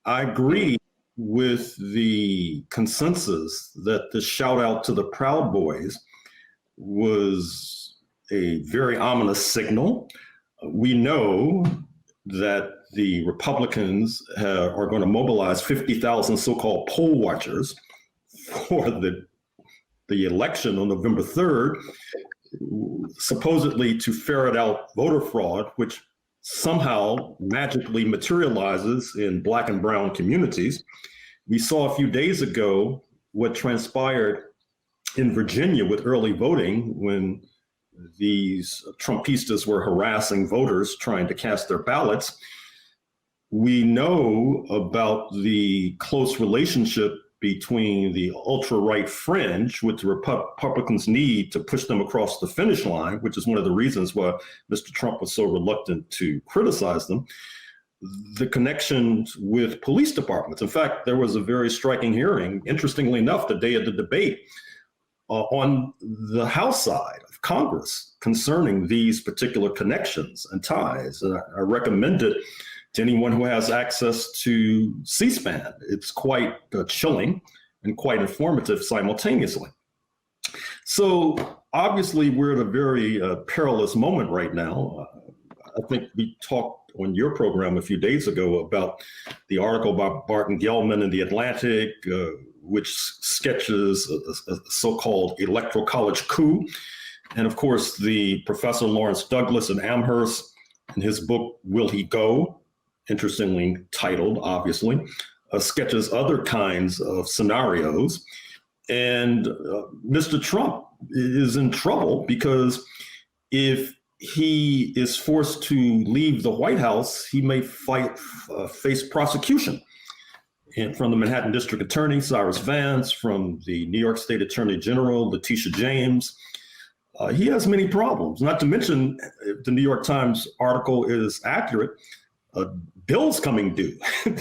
I agree with the consensus that the shout out to the Proud Boys was a very ominous signal. We know that the Republicans are going to mobilize 50,000 so-called poll watchers for the election on November 3rd, supposedly to ferret out voter fraud, which somehow magically materializes in Black and brown communities. We saw a few days ago what transpired in Virginia with early voting when these Trumpistas were harassing voters trying to cast their ballots. We know about the close relationship between the ultra-right fringe, which the Republicans need to push them across the finish line, which is one of the reasons why Mr. Trump was so reluctant to criticize them, the connections with police departments. In fact, there was a very striking hearing, interestingly enough, the day of the debate on the House side of Congress concerning these particular connections and ties. And I recommend it to anyone who has access to C-SPAN. It's quite chilling and quite informative simultaneously. So obviously we're at a very perilous moment right now. I think we talked on your program a few days ago about the article by Barton Gellman in The Atlantic, which sketches a so-called electoral college coup. And of course, the Professor Lawrence Douglas in Amherst, in his book, Will He Go? Interestingly titled, obviously, sketches other kinds of scenarios. And Mr. Trump is in trouble because if he is forced to leave the White House, he may face prosecution. And from the Manhattan District Attorney, Cyrus Vance, from the New York State Attorney General, Letitia James. He has many problems, not to mention, if the New York Times article is accurate, bills coming due,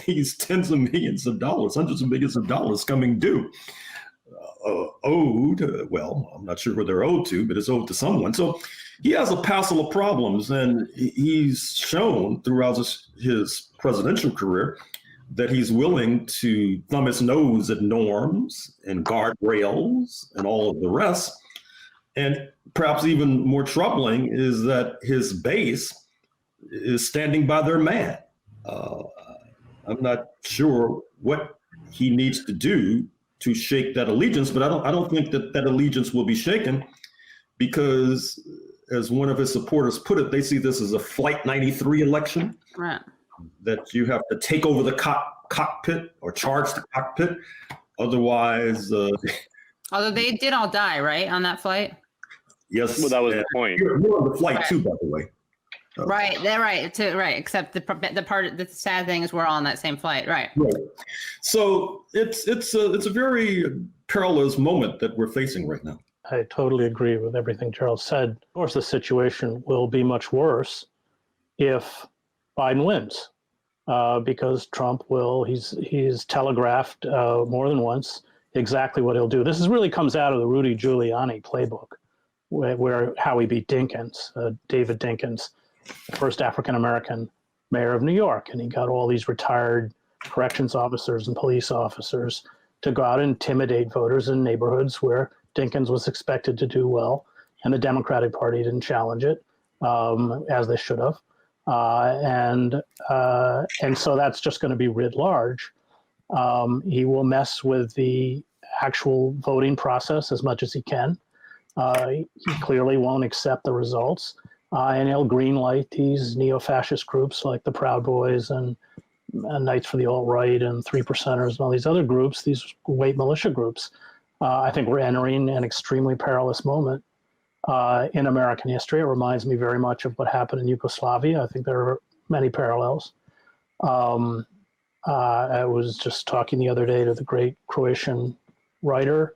these tens of millions of dollars, hundreds of millions of dollars coming due, owed, well, I'm not sure who they're owed to, but it's owed to someone. So he has a passel of problems, and he's shown throughout his presidential career that he's willing to thumb his nose at norms and guardrails and all of the rest. And perhaps even more troubling is that his base is standing by their man. I'm not sure what he needs to do to shake that allegiance, but I don't think that allegiance will be shaken because, as one of his supporters put it, they see this as a Flight 93 election. Right. That you have to take over the cockpit or charge the cockpit. Otherwise... Although they did all die, right, on that flight? Yes. Well, that was the point. You're on the flight too, by the way. Right, they're right, right. Except the sad thing is we're all on that same flight, right? Right. So it's a very perilous moment that we're facing right now. I totally agree with everything Charles said. Of course, the situation will be much worse if Biden wins, because Trump he's telegraphed more than once exactly what he'll do. This really comes out of the Rudy Giuliani playbook, where how he beat Dinkins, David Dinkins, the first African-American mayor of New York. And he got all these retired corrections officers and police officers to go out and intimidate voters in neighborhoods where Dinkins was expected to do well, and the Democratic Party didn't challenge it, as they should have. And so that's just going to be writ large. He will mess with the actual voting process as much as he can. He clearly won't accept the results, and he'll greenlight these neo-fascist groups like the Proud Boys and Knights for the Alt-Right and Three Percenters and all these other groups, these white militia groups. I think we're entering an extremely perilous moment in American history. It reminds me very much of what happened in Yugoslavia. I think there are many parallels. I was just talking the other day to the great Croatian writer,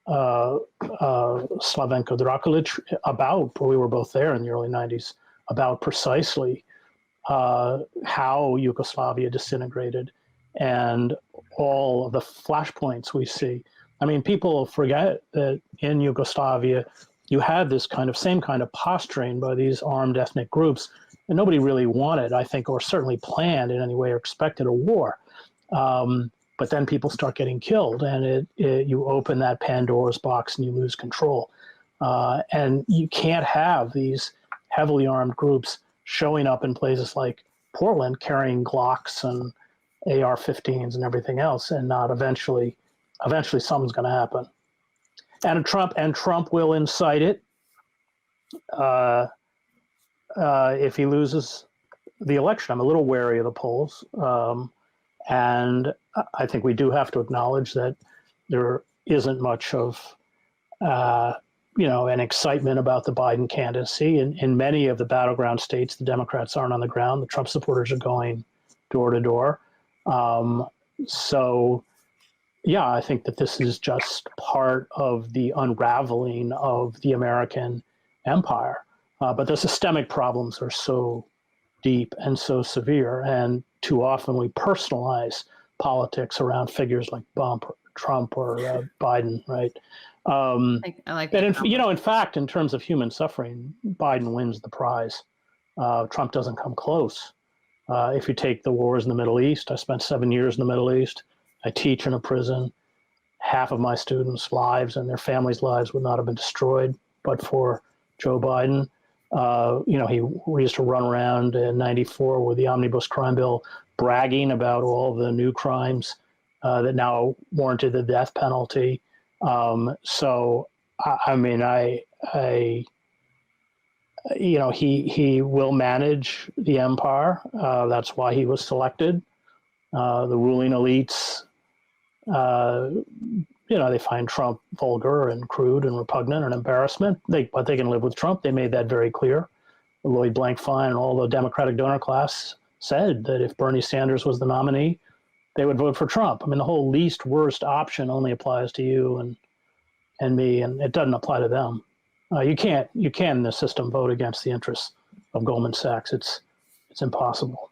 Slavenko Drakulic, about, we were both there in the early 90s, about precisely how Yugoslavia disintegrated and all of the flashpoints we see. I mean, people forget that in Yugoslavia, you had this same kind of posturing by these armed ethnic groups, and nobody really wanted, I think, or certainly planned in any way or expected a war. But then people start getting killed, and you open that Pandora's box and you lose control. And you can't have these heavily armed groups showing up in places like Portland carrying Glocks and AR-15s and everything else, and not eventually something's going to happen. And Trump will incite it if he loses the election. I'm a little wary of the polls, and I think we do have to acknowledge that there isn't much of an excitement about the Biden candidacy. In many of the battleground states, the Democrats aren't on the ground. The Trump supporters are going door to door. So, yeah, I think that this is just part of the unraveling of the American empire. But the systemic problems are so deep and so severe, and too often we personalize politics around figures like Trump or Biden, right? I like that. And in fact, in terms of human suffering, Biden wins the prize. Trump doesn't come close. If you take the wars in the Middle East, I spent 7 years in the Middle East. I teach in a prison. Half of my students' lives and their families' lives would not have been destroyed but for Joe Biden. We used to run around in '94 with the omnibus crime bill, bragging about all the new crimes that now warranted the death penalty. He will manage the empire. That's why he was selected. The ruling elites, they find Trump vulgar and crude and repugnant and embarrassment. But they can live with Trump. They made that very clear. Lloyd Blankfein and all the Democratic donor class said that if Bernie Sanders was the nominee, they would vote for Trump. I mean, the whole least worst option only applies to you and me, and it doesn't apply to them. You can in the system vote against the interests of Goldman Sachs. It's impossible.